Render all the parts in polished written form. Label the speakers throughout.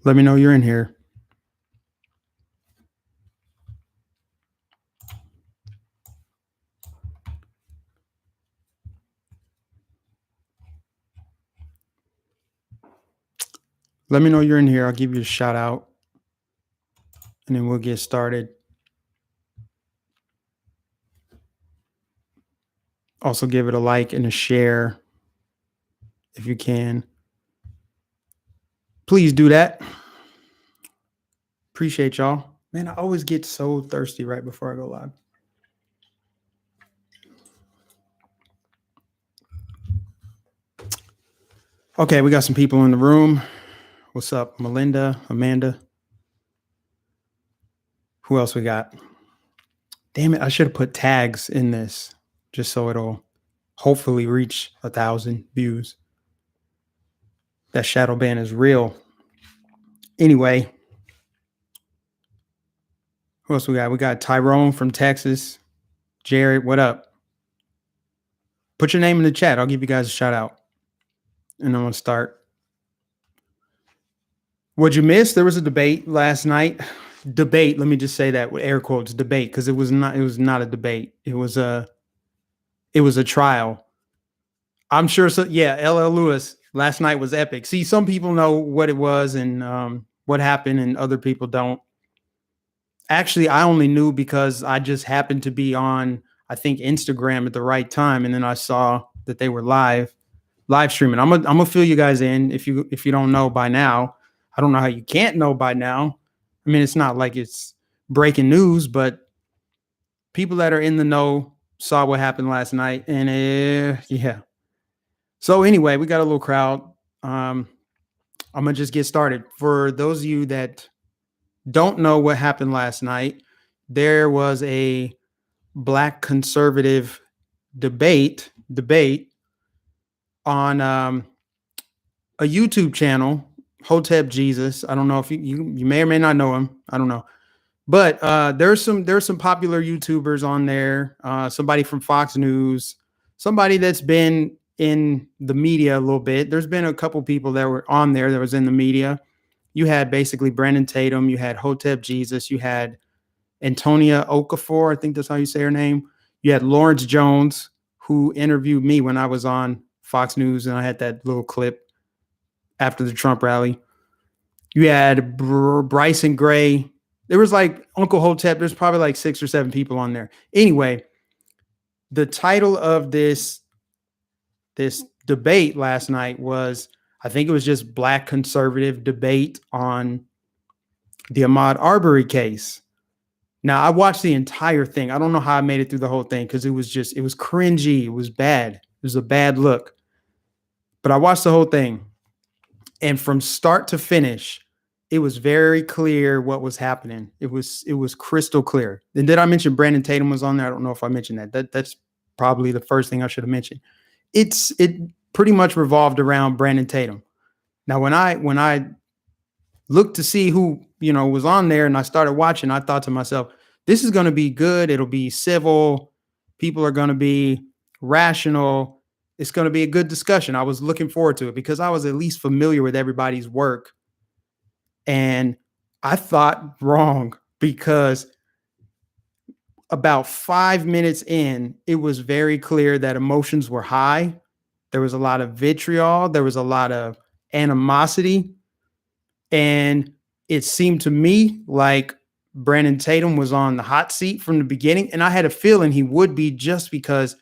Speaker 1: Let me know you're in here. Let me know you're in here. I'll give you a shout out and then we'll get started. Also, give it a like and a share if you can. Please do that. Appreciate y'all. Man, I always get so thirsty right before I go live. Okay, we got some people in the room. What's up, Melinda, Amanda? Who else we got? Damn it, I should have put tags in this just so it'll hopefully reach 1,000 views. That shadow ban is real. Anyway, who else we got? We got Tyrone from Texas. Jared, what up? Put your name in the chat. I'll give you guys a shout out. And I'm going to start. What'd you miss? There was a debate last night. Debate, let me just say that with air quotes, debate, because it was not a debate. It was a trial. I'm sure so. Yeah, LL Lewis last night was epic. See, some people know what it was and what happened, and other people don't. Actually, I only knew because I just happened to be on, I think, Instagram at the right time, and then I saw that they were live streaming. I'm gonna fill you guys in if you don't know by now. I don't know how you can't know by now. I mean, it's not like it's breaking news, but people that are in the know saw what happened last night, and yeah. So anyway, we got a little crowd. I'm gonna just get started. For those of you that don't know what happened last night, there was a Black conservative debate on a YouTube channel, Hotep Jesus. I don't know if you may or may not know him. I don't know. But there's some popular YouTubers on there. Somebody from Fox News, somebody that's been in the media a little bit. There's been a couple people that were on there that was in the media. You had basically Brandon Tatum, you had Hotep Jesus, you had Antonia Okafor, I think that's how you say her name. You had Lawrence Jones, who interviewed me when I was on Fox News, and I had that little clip after the Trump rally. You had Bryson Gray. There was like Uncle Hotep. There's probably like 6 or 7 people on there. Anyway, the title of this debate last night was, I think it was just Black conservative debate on the Ahmaud Arbery case. Now, I watched the entire thing. I don't know how I made it through the whole thing because it was cringy. It was bad. It was a bad look. But I watched the whole thing. And from start to finish, it was very clear what was happening. It was crystal clear. And did I mention Brandon Tatum was on there? I don't know if I mentioned that. That's probably the first thing I should have mentioned. It pretty much revolved around Brandon Tatum. Now, when I looked to see who, was on there and I started watching, I thought to myself, this is going to be good. It'll be civil. People are going to be rational. It's going to be a good discussion. I was looking forward to it because I was at least familiar with everybody's work. And I thought wrong because about 5 minutes in, it was very clear that emotions were high. There was a lot of vitriol. There was a lot of animosity. And it seemed to me like Brandon Tatum was on the hot seat from the beginning. And I had a feeling he would be, just because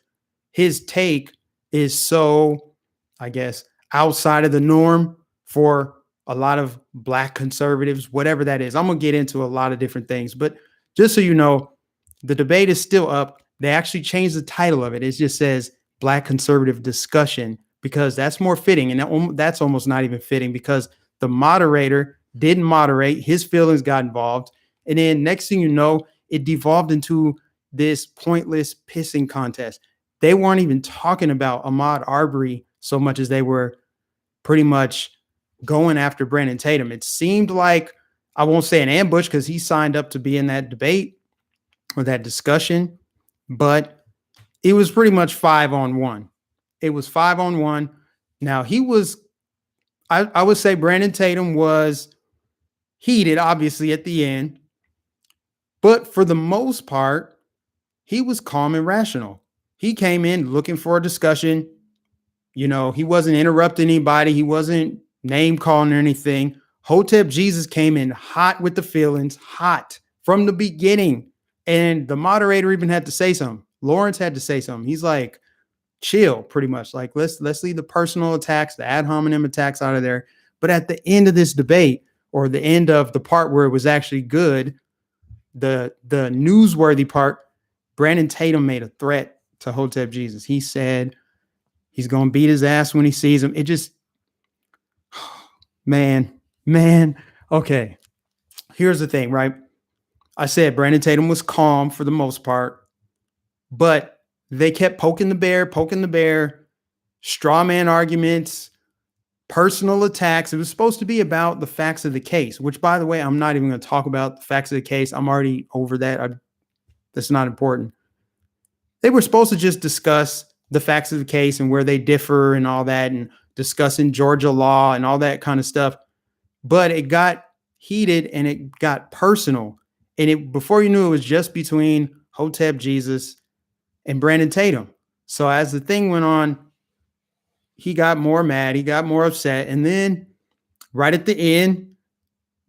Speaker 1: his take is so, I guess, outside of the norm for a lot of Black conservatives, whatever that is. I'm going to get into a lot of different things. But just so you know, the debate is still up. They actually changed the title of it. It just says Black conservative discussion, because that's more fitting. And that's almost not even fitting because the moderator didn't moderate. His feelings got involved. And then next thing you know, it devolved into this pointless pissing contest. They weren't even talking about Ahmaud Arbery so much as they were pretty much going after Brandon Tatum. It seemed like, I won't say an ambush because he signed up to be in that debate or that discussion, but it was pretty much 5-on-1. It was 5-on-1. Now I would say Brandon Tatum was heated, obviously, at the end. But for the most part, he was calm and rational. He came in looking for a discussion. He wasn't interrupting anybody. He wasn't name calling or anything. Hotep Jesus came in hot with the feelings, hot from the beginning. And the moderator even had to say something. Lawrence had to say something. He's like, chill, pretty much. Like, let's leave the personal attacks, the ad hominem attacks out of there. But at the end of this debate, or the end of the part where it was actually good, the newsworthy part, Brandon Tatum made a threat to Hotep Jesus. He said he's going to beat his ass when he sees him. It just, man. Okay. Here's the thing, right? I said Brandon Tatum was calm for the most part, but they kept poking the bear, straw man arguments, personal attacks. It was supposed to be about the facts of the case, which, by the way, I'm not even going to talk about the facts of the case. I'm already over that. That's not important. They were supposed to just discuss the facts of the case and where they differ and all that, and discussing Georgia law and all that kind of stuff. But it got heated and it got personal. And before you knew, it was just between Hotep Jesus and Brandon Tatum. So as the thing went on, he got more mad, he got more upset. And then right at the end,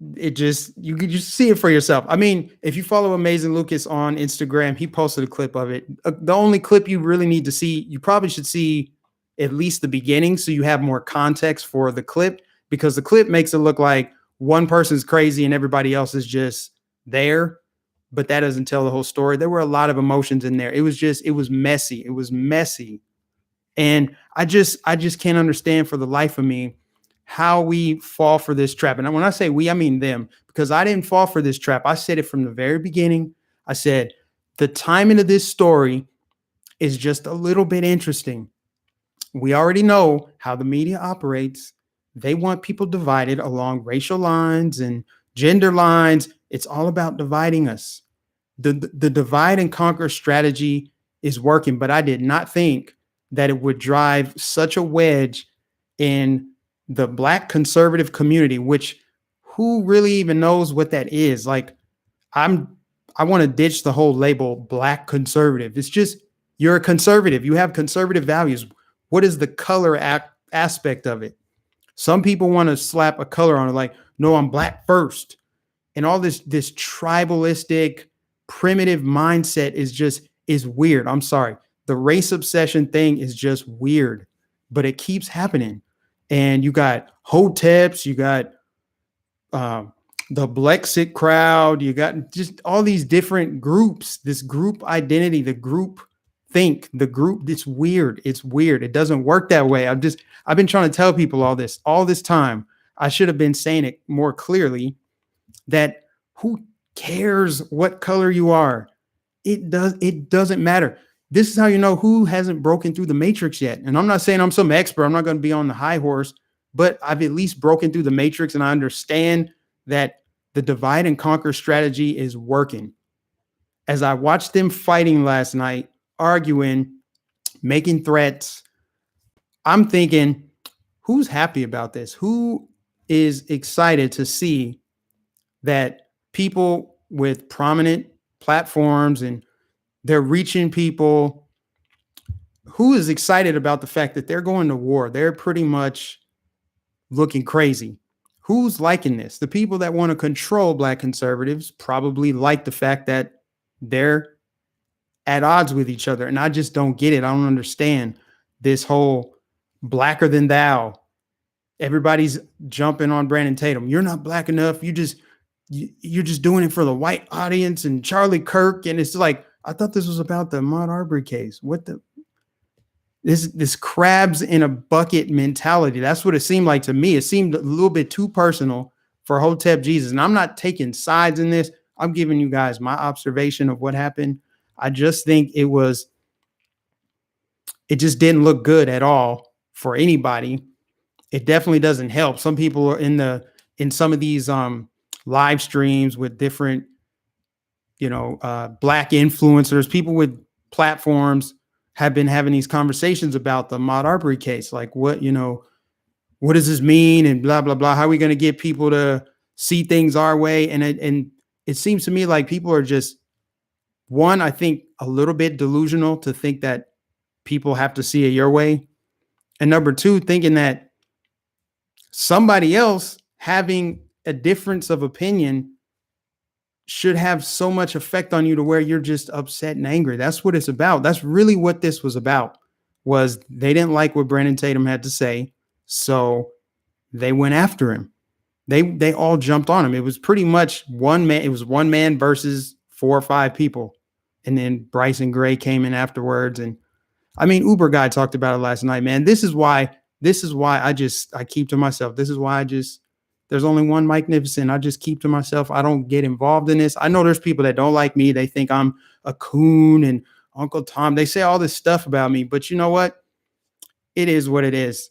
Speaker 1: you could just see it for yourself. I mean, if you follow Amazing Lucas on Instagram, he posted a clip of it. The only clip you really need to see, you probably should see at least the beginning so you have more context for the clip, because the clip makes it look like one person's crazy and everybody else is just there. But that doesn't tell the whole story. There were a lot of emotions in there. It was messy. It was messy. And I just can't understand for the life of me how we fall for this trap. And when I say we, I mean them, because I didn't fall for this trap. I said it from the very beginning. I said the timing of this story is just a little bit interesting. We already know how the media operates. They want people divided along racial lines and gender lines. It's all about dividing us. The divide and conquer strategy is working, but I did not think that it would drive such a wedge in the Black conservative community, which who really even knows what that is? Like, I want to ditch the whole label Black conservative. It's just, you're a conservative. You have conservative values. What is the color aspect of it? Some people want to slap a color on it, like, no, I'm Black first. And all this tribalistic, primitive mindset is weird. I'm sorry. The race obsession thing is just weird, but it keeps happening. And you got Hoteps, you got the Blexit crowd, you got just all these different groups, this group identity, the group think, the group, it's weird. It's weird. It doesn't work that way. I've been trying to tell people all this time. I should have been saying it more clearly, that who cares what color you are? It doesn't matter. This is how you know who hasn't broken through the matrix yet. And I'm not saying I'm some expert. I'm not going to be on the high horse, but I've at least broken through the matrix, and I understand that the divide and conquer strategy is working. As I watched them fighting last night, arguing, making threats, I'm thinking, who's happy about this? Who is excited to see that people with prominent platforms and they're reaching people? Who is excited about the fact that they're going to war? They're pretty much looking crazy. Who's liking this? The people that want to control Black conservatives probably like the fact that they're at odds with each other. And I just don't get it. I don't understand this whole blacker than thou. Everybody's jumping on Brandon Tatum. You're not Black enough. You're just doing it for the white audience and Charlie Kirk. And it's like, I thought this was about the Ahmaud Arbery case. This crabs in a bucket mentality. That's what it seemed like to me. It seemed a little bit too personal for Hotep Jesus. And I'm not taking sides in this. I'm giving you guys my observation of what happened. I just think it just didn't look good at all for anybody. It definitely doesn't help. Some people are in some of these live streams with different, Black influencers, people with platforms have been having these conversations about the Ahmaud Arbery case. Like, what does this mean? And blah, blah, blah. How are we going to get people to see things our way. And it seems to me like people are just, one, I think a little bit delusional to think that people have to see it your way. And number two, thinking that somebody else having a difference of opinion should have so much effect on you to where you're just upset and angry. That's what it's about. That's really what this was about, was they didn't like what Brandon Tatum had to say. So they went after him. They all jumped on him. It was pretty much one man. It was one man versus 4 or 5 people. And then Bryson Gray came in afterwards. And I mean, Uber Guy talked about it last night, man. This is why I keep to myself. This is why there's only one Mike Nificent. I just keep to myself. I don't get involved in this. I know there's people that don't like me. They think I'm a coon and Uncle Tom. They say all this stuff about me, but you know what? It is what it is.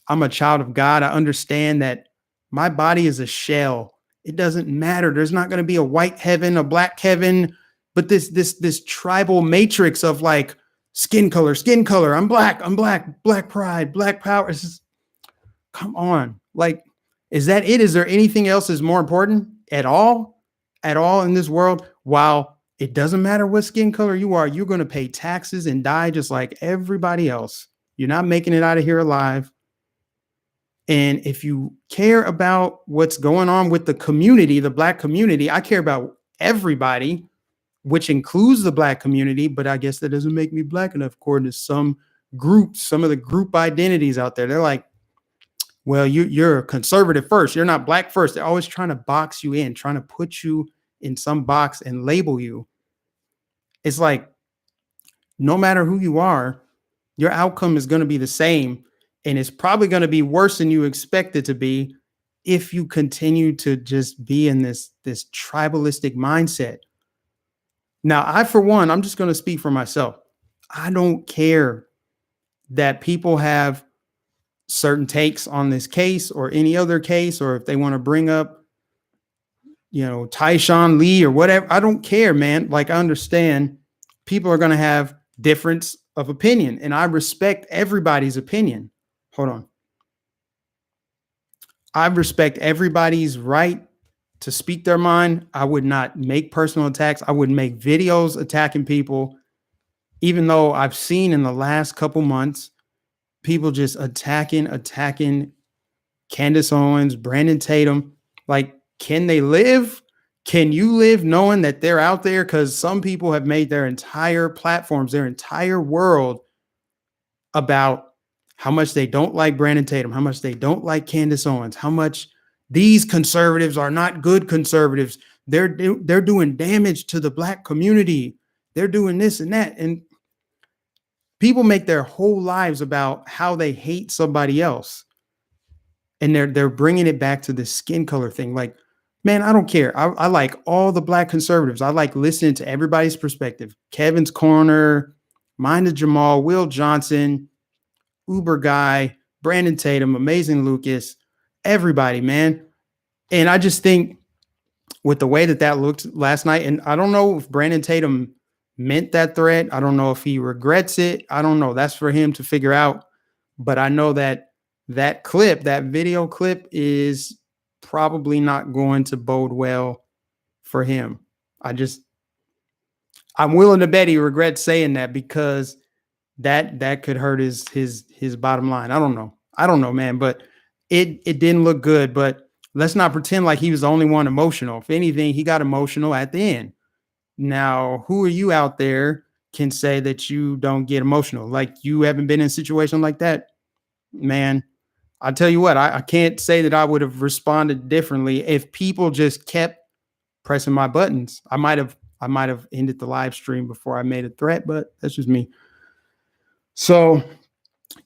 Speaker 1: I'm a child of God. I understand that my body is a shell. It doesn't matter. There's not going to be a white heaven, a black heaven, but this tribal matrix of like skin color. I'm black, black pride, black power. It's just, come on. Like, is that it? Is there anything else that's more important at all in this world? While it doesn't matter what skin color you are, you're going to pay taxes and die just like everybody else. You're not making it out of here alive. And if you care about what's going on with the community, the black community, I care about everybody, which includes the black community, but I guess that doesn't make me black enough according to some groups, some of the group identities out there. They're like, well, you're a conservative first. You're not black first. They're always trying to box you in, trying to put you in some box and label you. It's like, no matter who you are, your outcome is going to be the same. And it's probably going to be worse than you expect it to be if you continue to just be in this tribalistic mindset. Now, for one, I'm just going to speak for myself. I don't care that people have certain takes on this case or any other case, or if they want to bring up, Tyshawn Lee or whatever. I don't care, man. Like, I understand people are going to have difference of opinion, and I respect everybody's opinion. Hold on. I respect everybody's right to speak their mind. I would not make personal attacks. I wouldn't make videos attacking people, even though I've seen in the last couple months people just attacking Candace Owens, Brandon Tatum. Like, can they live? Can you live knowing that they're out there? Because some people have made their entire platforms, their entire world about how much they don't like Brandon Tatum, how much they don't like Candace Owens, how much these conservatives are not good conservatives. They're doing damage to the black community. They're doing this and that. And people make their whole lives about how they hate somebody else. And they're bringing it back to the skin color thing. Like, man, I don't care. I like all the black conservatives. I like listening to everybody's perspective. Kevin's Corner, Mind of Jamal, Will Johnson, Uber Guy, Brandon Tatum, Amazing Lucas, everybody, man. And I just think with the way that looked last night, and I don't know if Brandon Tatum meant that threat. I don't know if he regrets it. I don't know. That's for him to figure out. But I know that video clip is probably not going to bode well for him. I'm willing to bet he regrets saying that, because that could hurt his bottom line. I don't know, man, but it didn't look good. But let's not pretend like he was the only one emotional. If anything, he got emotional at the end. Now, who are you out there can say that you don't get emotional? Like, you haven't been in a situation like that, man. I tell you what, I can't say that I would have responded differently if people just kept pressing my buttons. I might have ended the live stream before I made a threat, but that's just me. So,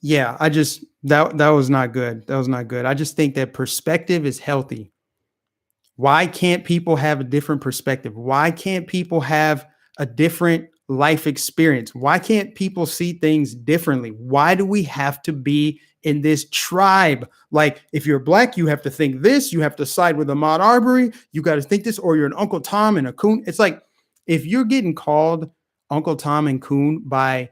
Speaker 1: yeah, that was not good. That was not good. I just think that perspective is healthy. Why can't people have a different perspective? Why can't people have a different life experience? Why can't people see things differently? Why do we have to be in this tribe? Like, if you're black, you have to think this, you have to side with Ahmaud Arbery, you got to think this, or you're an Uncle Tom and a coon. It's like, if you're getting called Uncle Tom and coon by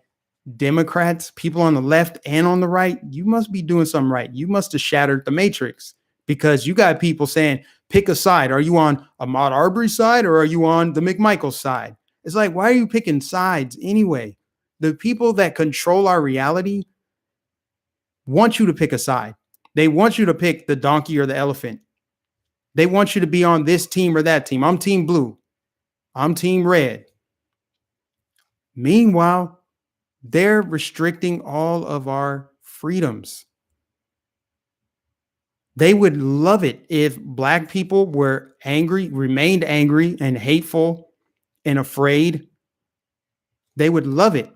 Speaker 1: Democrats, people on the left and on the right, you must be doing something right. You must have shattered the matrix, because you got people saying pick a side. Are you on Ahmaud Arbery's side or are you on the McMichael side? It's like, why are you picking sides anyway? The people that control our reality want you to pick a side. They want you to pick the donkey or the elephant. They want you to be on this team or that team. I'm team blue. I'm team red. Meanwhile, they're restricting all of our freedoms. They would love it if Black people were angry, remained angry and hateful and afraid. They would love it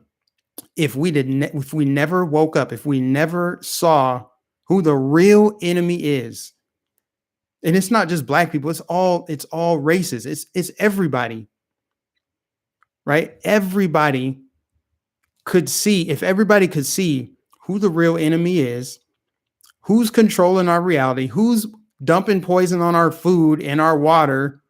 Speaker 1: if if we never woke up, if we never saw who the real enemy is. And it's not just Black people, it's all races. It's everybody. Right? Everybody could see, if everybody could see who the real enemy is, who's controlling our reality, who's dumping poison on our food and our water,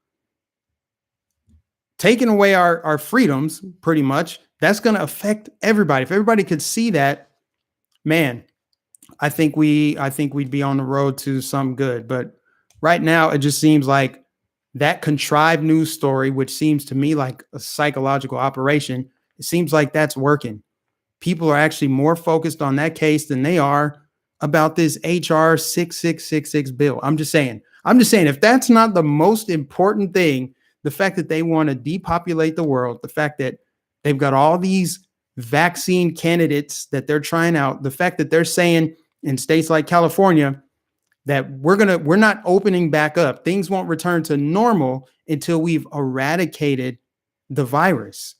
Speaker 1: taking away our freedoms, pretty much, that's going to affect everybody. If everybody could see that, man, I think we'd be on the road to some good. But right now, it just seems like that contrived news story, which seems to me like a psychological operation, it seems like that's working. People are actually more focused on that case than they are about this HR 6666 bill. I'm just saying, if that's not the most important thing, the fact that they want to depopulate the world, the fact that they've got all these vaccine candidates that they're trying out, the fact that they're saying in states like California that we're not opening back up, things won't return to normal until we've eradicated the virus.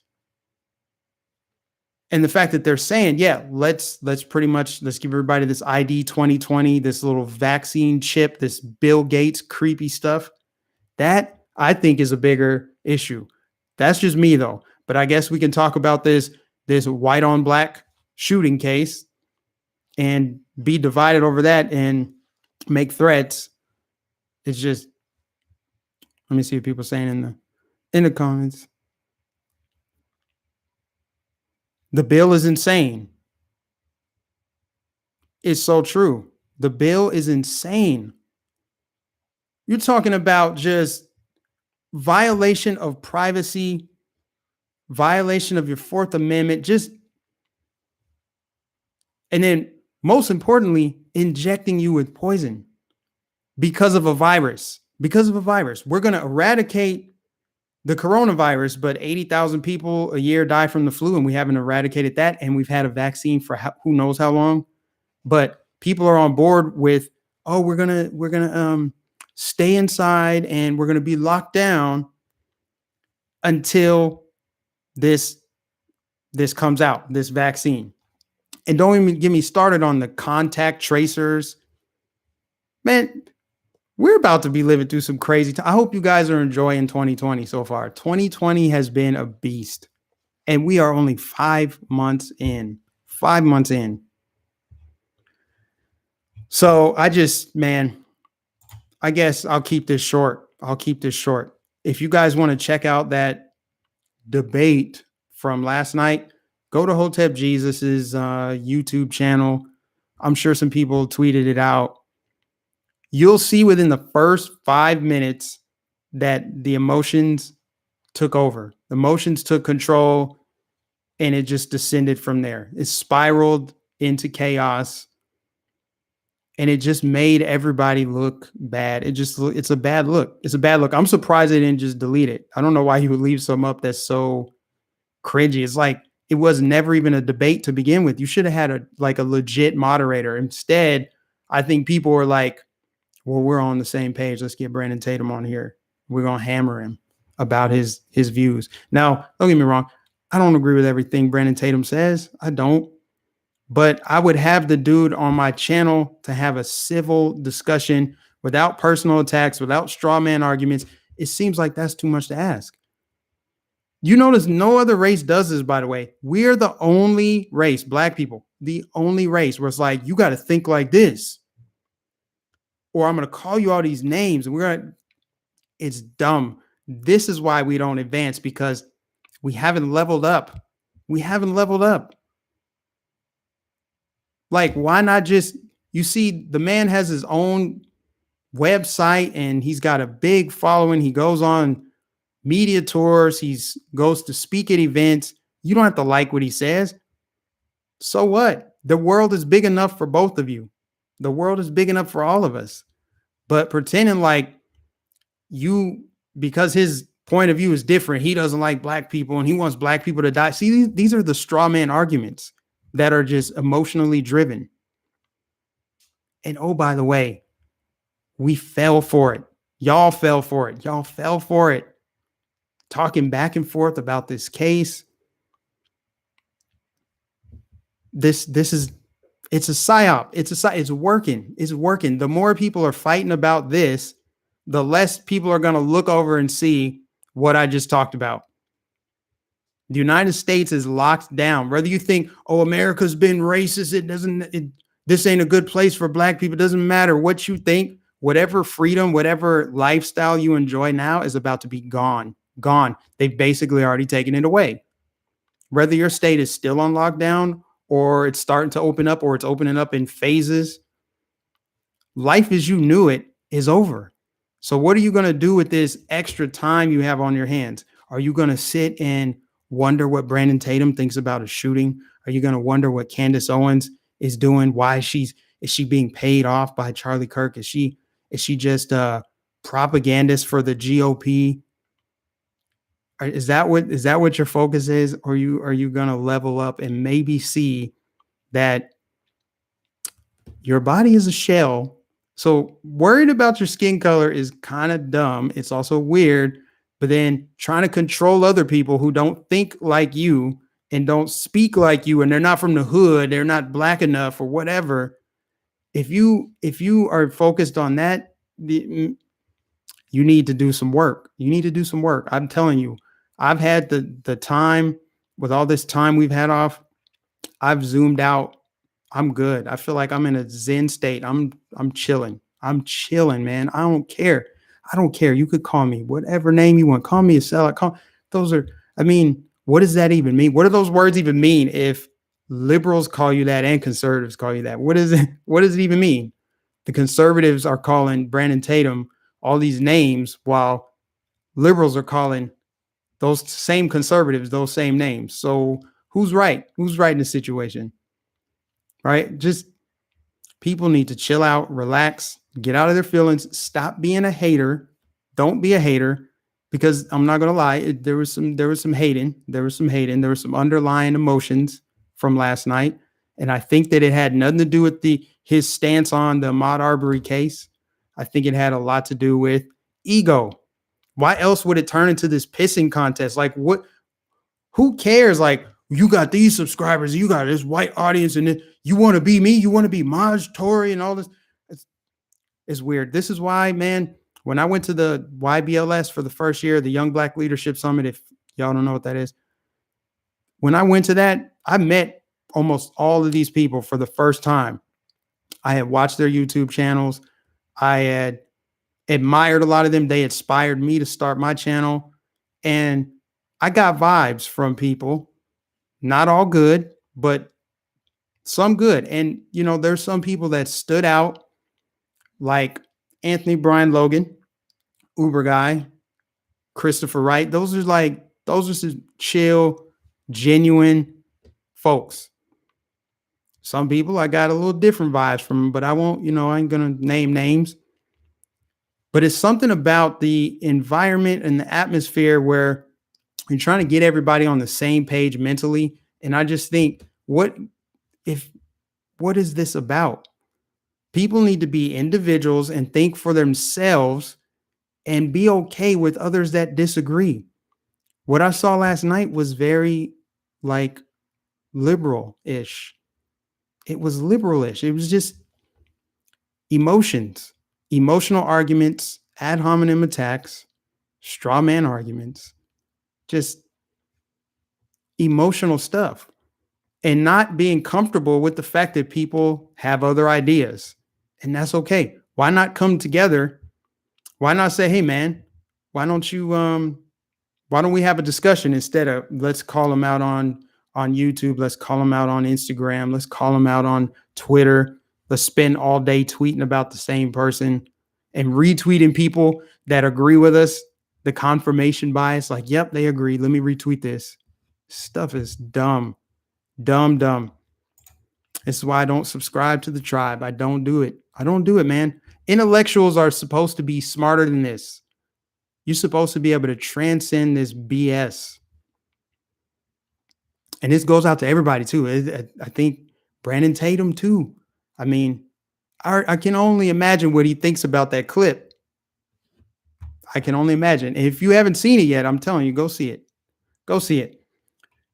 Speaker 1: And the fact that they're saying, yeah, let's give everybody this ID 2020, this little vaccine chip, this Bill Gates creepy stuff, that I think is a bigger issue. That's just me though. But I guess we can talk about this white on black shooting case and be divided over that and make threats. It's just, let me see what people are saying in the comments. The bill is insane. It's so true. The bill is insane. You're talking about just violation of privacy, violation of your Fourth Amendment, and then most importantly, injecting you with poison because of a virus. We're going to eradicate the coronavirus, but 80,000 people a year die from the flu, and we haven't eradicated that. And we've had a vaccine for who knows how long. But people are on board with, oh, we're gonna stay inside and we're gonna be locked down until this comes out, this vaccine. And don't even get me started on the contact tracers. Man, we're about to be living through some crazy time. I hope you guys are enjoying 2020 so far. 2020 has been a beast. And we are only 5 months in. 5 months in. So I guess I'll keep this short. If you guys want to check out that debate from last night, go to Hotep Jesus's YouTube channel. I'm sure some people tweeted it out. You'll see within the first 5 minutes that the emotions took over. The emotions took control, and it just descended from there. It spiraled into chaos, and it just made everybody look bad. It's a bad look. It's a bad look. I'm surprised they didn't just delete it. I don't know why you would leave something up that's so cringy. It's like it was never even a debate to begin with. You should have had a legit moderator. Instead, I think people were like, well, we're on the same page. Let's get Brandon Tatum on here. We're going to hammer him about his views. Now, don't get me wrong. I don't agree with everything Brandon Tatum says. I don't. But I would have the dude on my channel to have a civil discussion without personal attacks, without straw man arguments. It seems like that's too much to ask. You notice no other race does this, by the way. We're the only race, Black people, the only race where it's like, you got to think like this. Or I'm going to call you all these names. And it's dumb. This is why we don't advance, because we haven't leveled up. Like, why not just, you see, the man has his own website and he's got a big following. He goes on media tours. Goes to speak at events. You don't have to like what he says. So what? The world is big enough for both of you. The world is big enough for all of us. But pretending like you, because his point of view is different, he doesn't like black people and he wants black people to die. See, these are the straw man arguments that are just emotionally driven. And oh, by the way, we fell for it. Y'all fell for it. Y'all fell for it. Talking back and forth about this case. This is, it's a psyop. It's working. It's working. The more people are fighting about this, the less people are going to look over and see what I just talked about. The United States is locked down. Whether you think, oh, America's been racist, this ain't a good place for black people. It doesn't matter what you think. Whatever freedom, whatever lifestyle you enjoy now is about to be gone. Gone. They've basically already taken it away. Whether your state is still on lockdown or it's starting to open up or it's opening up in phases, life as you knew it is over. So what are you going to do with this extra time you have on your hands? Are you going to sit and wonder what Brandon Tatum thinks about a shooting? Are you going to wonder what Candace Owens is doing? Why is she being paid off by Charlie Kirk? Is she just a propagandist for the GOP? Is that what your focus is? Or are you going to level up and maybe see that your body is a shell? So worried about your skin color is kind of dumb. It's also weird, but then trying to control other people who don't think like you and don't speak like you, and they're not from the hood, they're not black enough or whatever. If you are focused on that, you need to do some work. You need to do some work. I'm telling you, I've had the time with all this time we've had off. I've zoomed out. I'm good. I feel like I'm in a Zen state. I'm chilling. I'm chilling, man. I don't care. You could call me whatever name you want. Call me a sellout. What does that even mean? What do those words even mean if liberals call you that and conservatives call you that? What does it even mean? The conservatives are calling Brandon Tatum all these names while liberals are calling those same conservatives those same names. So who's right? Who's right in the situation? Right? Just people need to chill out, relax, get out of their feelings, stop being a hater. Don't be a hater, because I'm not going to lie. There was some hating. There was some underlying emotions from last night. And I think that it had nothing to do with his stance on the Ahmaud Arbery case. I think it had a lot to do with ego. Why else would it turn into this pissing contest? Like, what? Who cares? Like, you got these subscribers, you got this white audience, and you want to be me, you want to be Maj Tory and all this. It's weird. This is why, man, when I went to the YBLS for the first year, the Young Black Leadership Summit, if y'all don't know what that is, when I went to that, I met almost all of these people for the first time. I had watched their YouTube channels. I had admired a lot of them. They inspired me to start my channel. And I got vibes from people, not all good, but some good. And, there's some people that stood out, like Anthony Brian Logan, Uber guy, Christopher Wright. Those are some chill, genuine folks. Some people I got a little different vibes from, but I won't, I ain't going to name names. But it's something about the environment and the atmosphere where you're trying to get everybody on the same page mentally. And I just think, what is this about? People need to be individuals and think for themselves and be okay with others that disagree. What I saw last night was very liberal-ish. It was liberal-ish. It was just emotional arguments, ad hominem attacks, straw man arguments, just emotional stuff, and not being comfortable with the fact that people have other ideas. And that's okay. Why not come together? Why not say, hey, man, why don't we have a discussion instead of let's call them out on YouTube. Let's call them out on Instagram. Let's call them out on Twitter. Let's spend all day tweeting about the same person. and retweeting people that agree with us, the confirmation bias, like, yep, they agree. Let me retweet this. Stuff is dumb, dumb. This is why I don't subscribe to the tribe. I don't do it. I don't do it, man. Intellectuals are supposed to be smarter than this. You're supposed to be able to transcend this BS. And this goes out to everybody too. I think Brandon Tatum too. I mean, I can only imagine what he thinks about that clip. I can only imagine. And if you haven't seen it yet, I'm telling you, go see it. Go see it.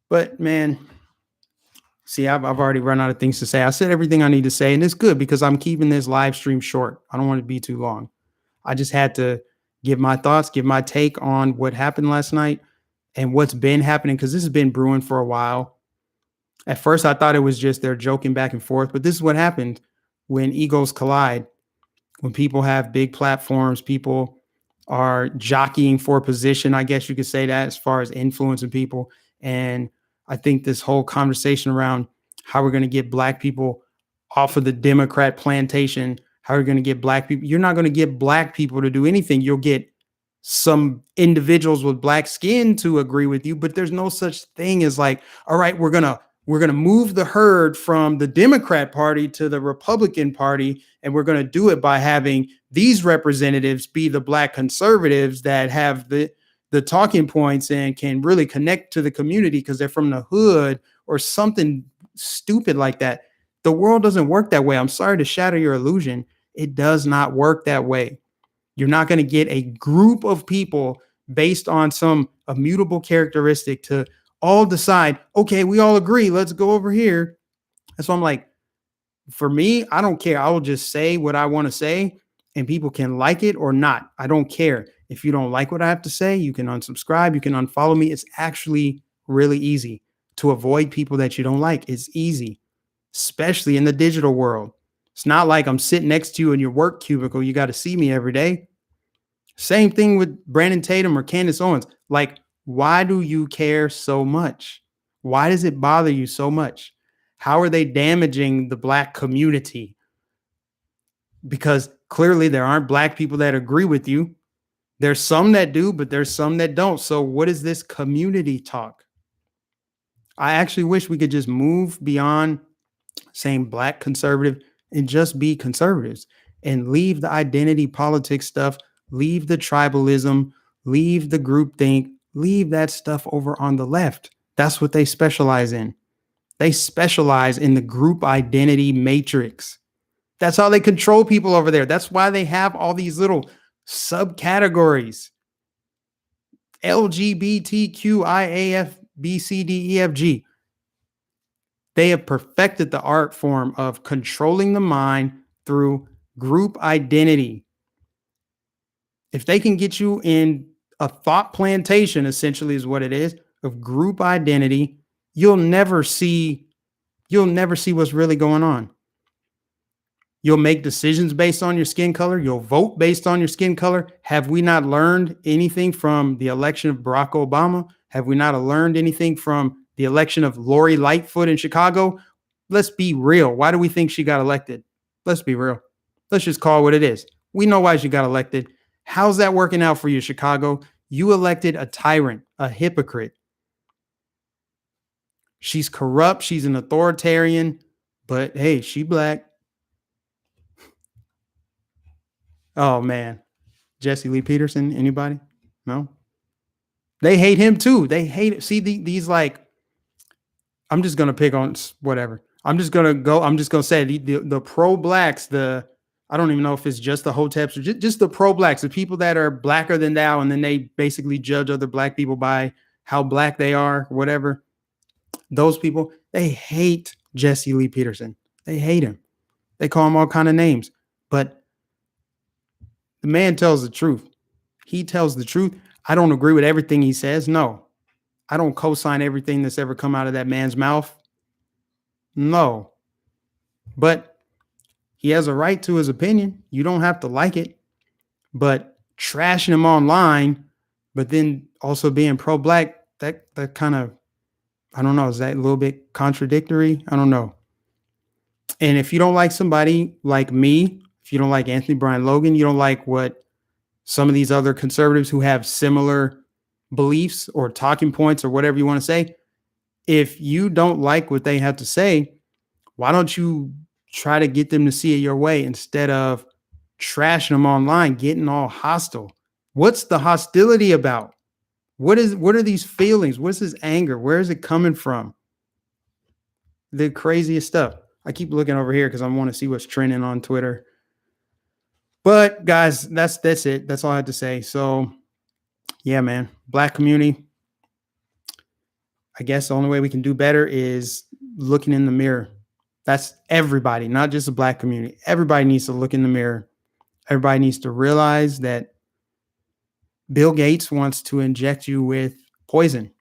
Speaker 1: But man, see, I've already run out of things to say. I said everything I need to say, and it's good because I'm keeping this live stream short. I don't want it to be too long. I just had to give my thoughts, give my take on what happened last night and what's been happening, because this has been brewing for a while. At first, I thought it was just they're joking back and forth, but this is what happened when egos collide. When people have big platforms, people are jockeying for position, I guess you could say that, as far as influencing people. And I think this whole conversation around how we're going to get black people off of the Democrat plantation, how we're going to get black people, you're not going to get black people to do anything. You'll get some individuals with black skin to agree with you, but there's no such thing as like, all right, we're going to move the herd from the Democrat Party to the Republican Party, and we're going to do it by having these representatives be the black conservatives that have the talking points and can really connect to the community because they're from the hood or something stupid like that. The world doesn't work that way. I'm sorry to shatter your illusion. It does not work that way. You're not going to get a group of people based on some immutable characteristic to all decide, okay, we all agree, let's go over here. That's why I'm like, for me, I don't care. I will just say what I want to say and people can like it or not. I don't care. If you don't like what I have to say, you can unsubscribe, you can unfollow me. It's actually really easy to avoid people that you don't like. It's easy, especially in the digital world. It's not like I'm sitting next to you in your work cubicle. You got to see me every day. Same thing with Brandon Tatum or Candace Owens. Like, why do you care so much? Why does it bother you so much? How are they damaging the black community? Because clearly there aren't black people that agree with you. There's some that do, but there's some that don't. So what is this community talk? I actually wish we could just move beyond saying black conservative and just be conservatives and leave the identity politics stuff, leave the tribalism, leave the groupthink, leave that stuff over on the left. That's what they specialize in. They specialize in the group identity matrix. That's how they control people over there. That's why they have all these little subcategories. LGBTQIAFBCDEFG. They have perfected the art form of controlling the mind through group identity. If they can get you in a thought plantation, essentially is what it is, of group identity, you'll never see what's really going on. You'll make decisions based on your skin color. You'll vote based on your skin color. Have we not learned anything from the election of Barack Obama? Have we not learned anything from the election of Lori Lightfoot in Chicago? Let's be real. Why do we think she got elected? Let's be real. Let's just call it what it is. We know why she got elected. How's that working out for you, Chicago? You elected a tyrant, a hypocrite. She's corrupt. She's an authoritarian, but hey, she black. Oh man, Jesse Lee Peterson, anybody? No? They hate him too. They hate it. See these like, I'm just going to pick on whatever. I'm just going to say the pro-blacks, I don't even know if it's just the Hoteps or just the pro-blacks, the people that are blacker than thou, and then they basically judge other black people by how black they are, whatever. Those people, they hate Jesse Lee Peterson. They hate him. They call him all kind of names. But the man tells the truth. He tells the truth. I don't agree with everything he says. No. I don't co-sign everything that's ever come out of that man's mouth. No. But he has a right to his opinion. You don't have to like it. But trashing him online, but then also being pro-black, that kind of, I don't know, is that a little bit contradictory? I don't know. And if you don't like somebody like me, if you don't like Anthony Brian Logan, you don't like what some of these other conservatives who have similar beliefs or talking points or whatever you want to say, if you don't like what they have to say, why don't you try to get them to see it your way instead of trashing them online, getting all hostile? What's the hostility about? What are these feelings? What's this anger? Where is it coming from? The craziest stuff. I keep looking over here because I want to see what's trending on Twitter. But guys, that's it. That's all I had to say. So yeah, man, Black community. I guess the only way we can do better is looking in the mirror. That's everybody, not just the Black community. Everybody needs to look in the mirror. Everybody needs to realize that Bill Gates wants to inject you with poison.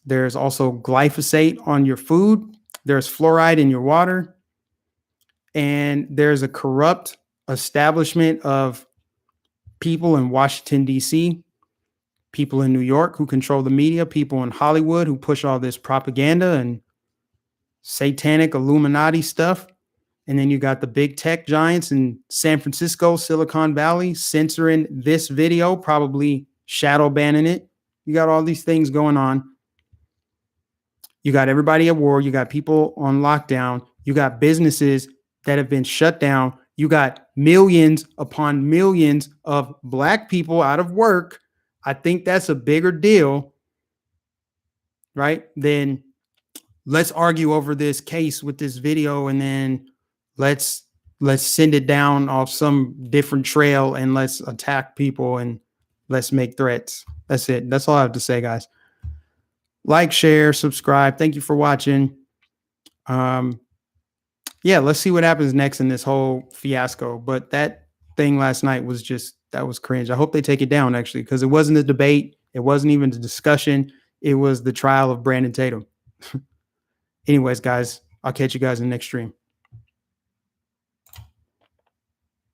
Speaker 1: There's also glyphosate on your food. There's fluoride in your water. And there's a corrupt establishment of people in Washington, D.C., people in New York who control the media, people in Hollywood who push all this propaganda and satanic Illuminati stuff. And then you got the big tech giants in San Francisco, Silicon Valley, censoring this video, probably shadow banning it. You got all these things going on. You got everybody at war. You got people on lockdown. You got businesses that have been shut down. You got millions upon millions of Black people out of work. I think that's a bigger deal, right? Then let's argue over this case with this video, and then let's send it down off some different trail, and let's attack people and let's make threats. That's it. That's all I have to say, guys. Like, share, subscribe. Thank you for watching. Yeah, let's see what happens next in this whole fiasco. But that thing last night was that was cringe. I hope they take it down, actually, because it wasn't a debate. It wasn't even a discussion. It was the trial of Brandon Tatum. Anyways, guys, I'll catch you guys in the next stream.